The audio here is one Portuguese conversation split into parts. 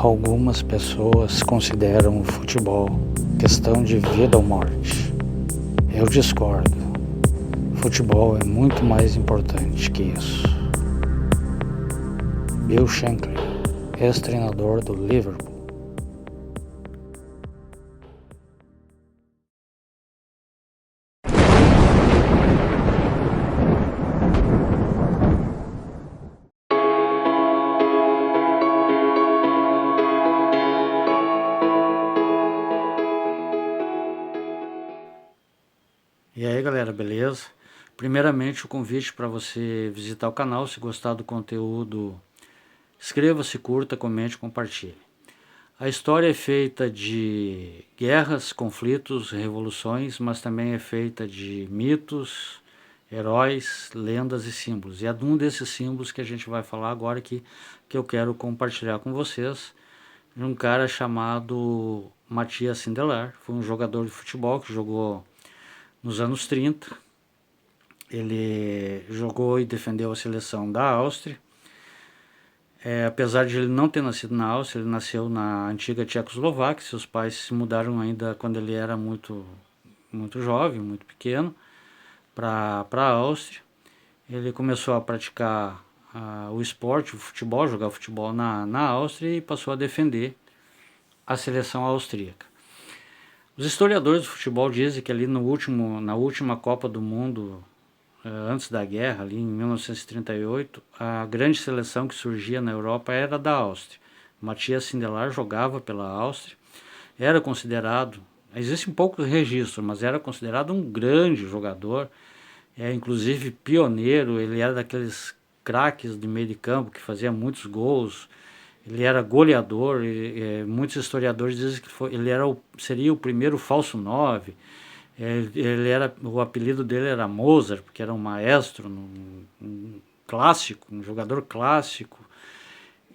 Algumas pessoas consideram o futebol questão de vida ou morte. Eu discordo. Futebol é muito mais importante que isso. Bill Shankly, ex-treinador do Liverpool. E aí galera, beleza? Primeiramente o convite para você visitar o canal. Se gostar do conteúdo, inscreva-se, curta, comente, compartilhe. A história é feita de guerras, conflitos, revoluções, mas também é feita de mitos, heróis, lendas e símbolos. E é de um desses símbolos que a gente vai falar agora que eu quero compartilhar com vocês, de um cara chamado Matthias Sindelar. Foi um jogador de futebol que jogou nos anos 30, ele jogou e defendeu a seleção da Áustria. Apesar de ele não ter nascido na Áustria, ele nasceu na antiga Tchecoslováquia. Seus pais se mudaram ainda quando ele era muito jovem, muito pequeno, para a Áustria. Ele começou a praticar o esporte, o futebol, jogar futebol na Áustria e passou a defender a seleção austríaca. Os historiadores do futebol dizem que ali na última Copa do Mundo, antes da guerra, ali em 1938, a grande seleção que surgia na Europa era da Áustria. Matthias Sindelar jogava pela Áustria, era considerado, existe um pouco de registro, mas era considerado um grande jogador, inclusive pioneiro. Ele era daqueles craques de meio de campo que fazia muitos gols. Ele era goleador. Muitos historiadores dizem que seria o primeiro falso 9. O apelido dele era Mozart, porque era um maestro, um clássico, um jogador clássico.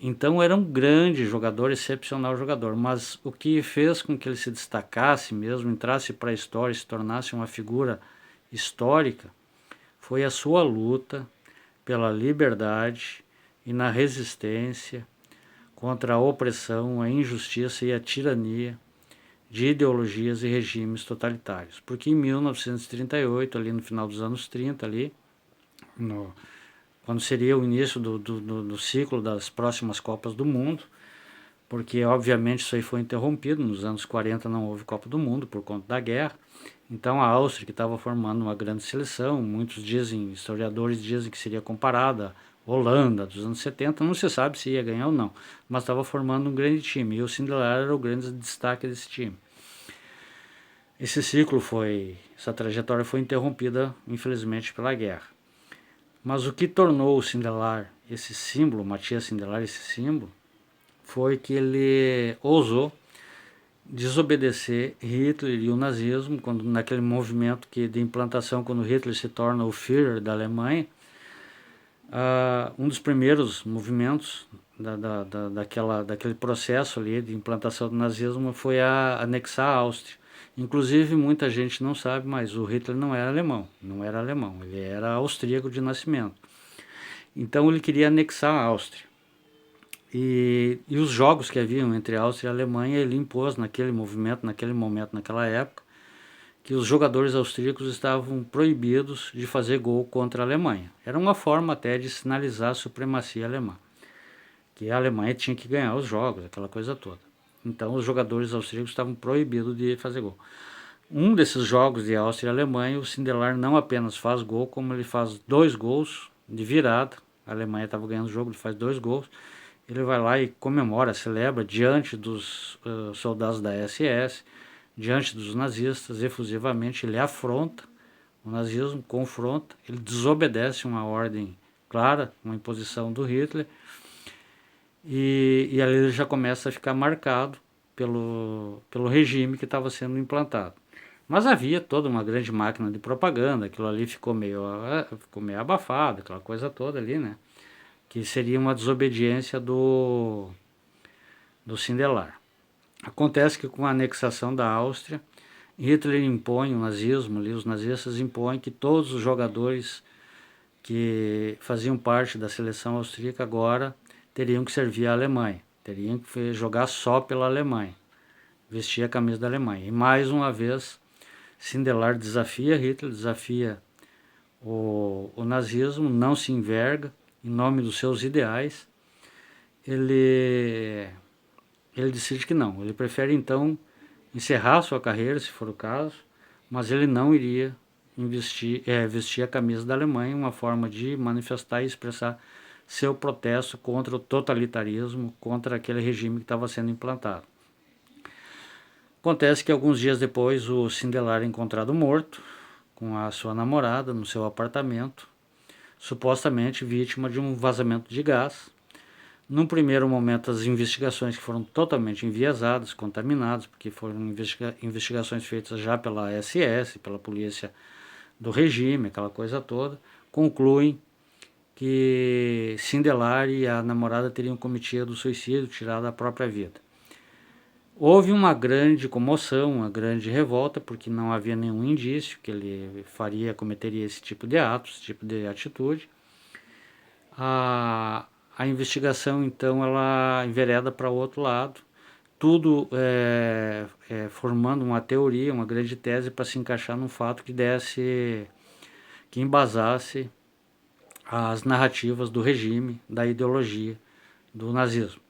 Então era um grande jogador, excepcional jogador. Mas o que fez com que ele se destacasse mesmo, entrasse para a história, se tornasse uma figura histórica, foi a sua luta pela liberdade e na resistência contra a opressão, a injustiça e a tirania de ideologias e regimes totalitários. Porque em 1938, ali no final dos anos 30, quando seria o início do ciclo das próximas Copas do Mundo, porque obviamente isso aí foi interrompido, nos anos 40 não houve Copa do Mundo por conta da guerra. Então a Áustria, que estava formando uma grande seleção, muitos historiadores dizem que seria comparada à Holanda dos anos 70, não se sabe se ia ganhar ou não, mas estava formando um grande time, e o Sindelar era o grande destaque desse time. Essa trajetória foi interrompida, infelizmente, pela guerra. Mas o que tornou o Sindelar esse símbolo, Matthias Sindelar esse símbolo, foi que ele ousou desobedecer Hitler e o nazismo, naquele movimento de implantação, quando Hitler se torna o Führer da Alemanha. Um dos primeiros movimentos daquele processo ali de implantação do nazismo foi anexar a Áustria. Inclusive, muita gente não sabe, mas o Hitler não era alemão, ele era austríaco de nascimento. Então ele queria anexar a Áustria. E os jogos que haviam entre a Áustria e a Alemanha, ele impôs naquele momento, naquela época, que os jogadores austríacos estavam proibidos de fazer gol contra a Alemanha. Era uma forma até de sinalizar a supremacia alemã, que a Alemanha tinha que ganhar os jogos, aquela coisa toda. Então os jogadores austríacos estavam proibidos de fazer gol. Um desses jogos de Áustria e Alemanha, o Sindelar não apenas faz gol, como ele faz 2 gols de virada. A Alemanha estava ganhando o jogo, ele faz 2 gols. Ele vai lá e comemora, celebra diante dos soldados da SS, diante dos nazistas, efusivamente. Ele afronta o nazismo, confronta, ele desobedece uma ordem clara, uma imposição do Hitler. E ali ele já começa a ficar marcado pelo regime que estava sendo implantado. Mas havia toda uma grande máquina de propaganda, aquilo ali ficou meio abafado, aquela coisa toda ali, né? Que seria uma desobediência do Sindelar. Acontece que com a anexação da Áustria, Hitler impõe o nazismo, os nazistas impõem que todos os jogadores que faziam parte da seleção austríaca agora teriam que servir à Alemanha. teriam que jogar só pela Alemanha, vestir a camisa da Alemanha. E mais uma vez, Sindelar desafia Hitler, desafia o nazismo, não se enverga em nome dos seus ideais. Ele decide que não, ele prefere então encerrar sua carreira, se for o caso, mas ele não iria vestir a camisa da Alemanha, uma forma de manifestar e expressar seu protesto contra o totalitarismo, contra aquele regime que estava sendo implantado. Acontece que alguns dias depois o Sindelar é encontrado morto com a sua namorada no seu apartamento, supostamente vítima de um vazamento de gás. Num primeiro momento, as investigações que foram totalmente enviesadas, contaminadas, porque foram investigações feitas já pela SS, pela polícia do regime, aquela coisa toda, concluem que Sindelar e a namorada teriam cometido suicídio, tirado a própria vida. Houve uma grande comoção, uma grande revolta, porque não havia nenhum indício que ele cometeria esse tipo de ato, esse tipo de atitude. A investigação, então, ela envereda para o outro lado, tudo formando uma teoria, uma grande tese para se encaixar num fato que embasasse as narrativas do regime, da ideologia do nazismo.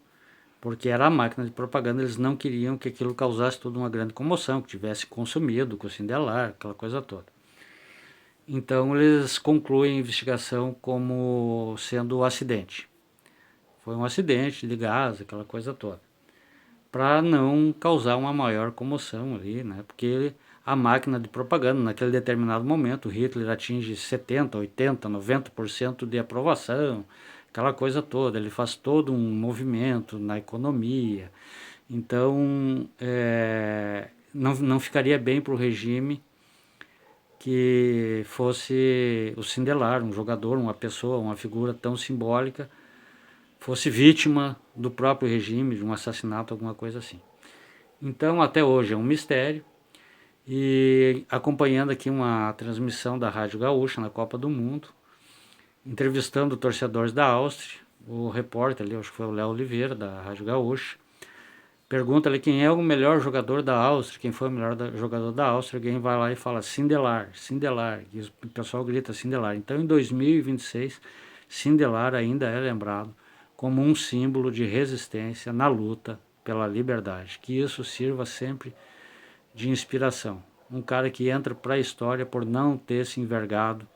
Porque era a máquina de propaganda, eles não queriam que aquilo causasse toda uma grande comoção, que tivesse consumido com o Sindelar, aquela coisa toda. Então eles concluem a investigação como sendo um acidente. Foi um acidente de gás, aquela coisa toda. Para não causar uma maior comoção ali, né? Porque a máquina de propaganda, naquele determinado momento, Hitler atinge 70%, 80%, 90% de aprovação, aquela coisa toda. Ele faz todo um movimento na economia. Então, não ficaria bem para o regime que fosse o Sindelar, um jogador, uma pessoa, uma figura tão simbólica, fosse vítima do próprio regime, de um assassinato, alguma coisa assim. Então, até hoje é um mistério. E acompanhando aqui uma transmissão da Rádio Gaúcha na Copa do Mundo, entrevistando torcedores da Áustria, o repórter ali, acho que foi o Léo Oliveira, da Rádio Gaúcha, pergunta ali quem é o melhor jogador da Áustria, quem foi o melhor jogador da Áustria, alguém vai lá e fala Sindelar, Sindelar, e o pessoal grita Sindelar. Então, em 2026, Sindelar ainda é lembrado como um símbolo de resistência na luta pela liberdade. Que isso sirva sempre de inspiração. Um cara que entra para a história por não ter se envergado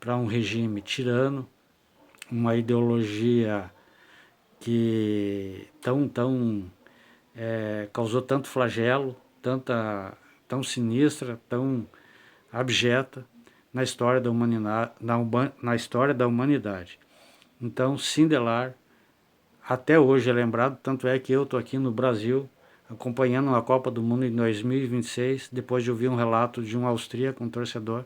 para um regime tirano, uma ideologia que causou tanto flagelo, tão sinistra, tão abjeta na história da humanidade. Então, Sindelar até hoje é lembrado, tanto é que eu estou aqui no Brasil acompanhando a Copa do Mundo em 2026, depois de ouvir um relato de um austríaco, um torcedor,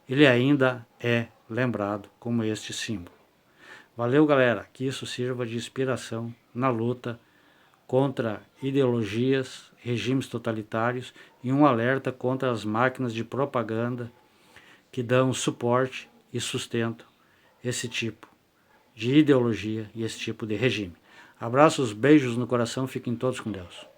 ele ainda é lembrado como este símbolo. Valeu, galera, que isso sirva de inspiração na luta contra ideologias, regimes totalitários e um alerta contra as máquinas de propaganda que dão suporte e sustentam esse tipo de ideologia e esse tipo de regime. Abraços, beijos no coração, fiquem todos com Deus.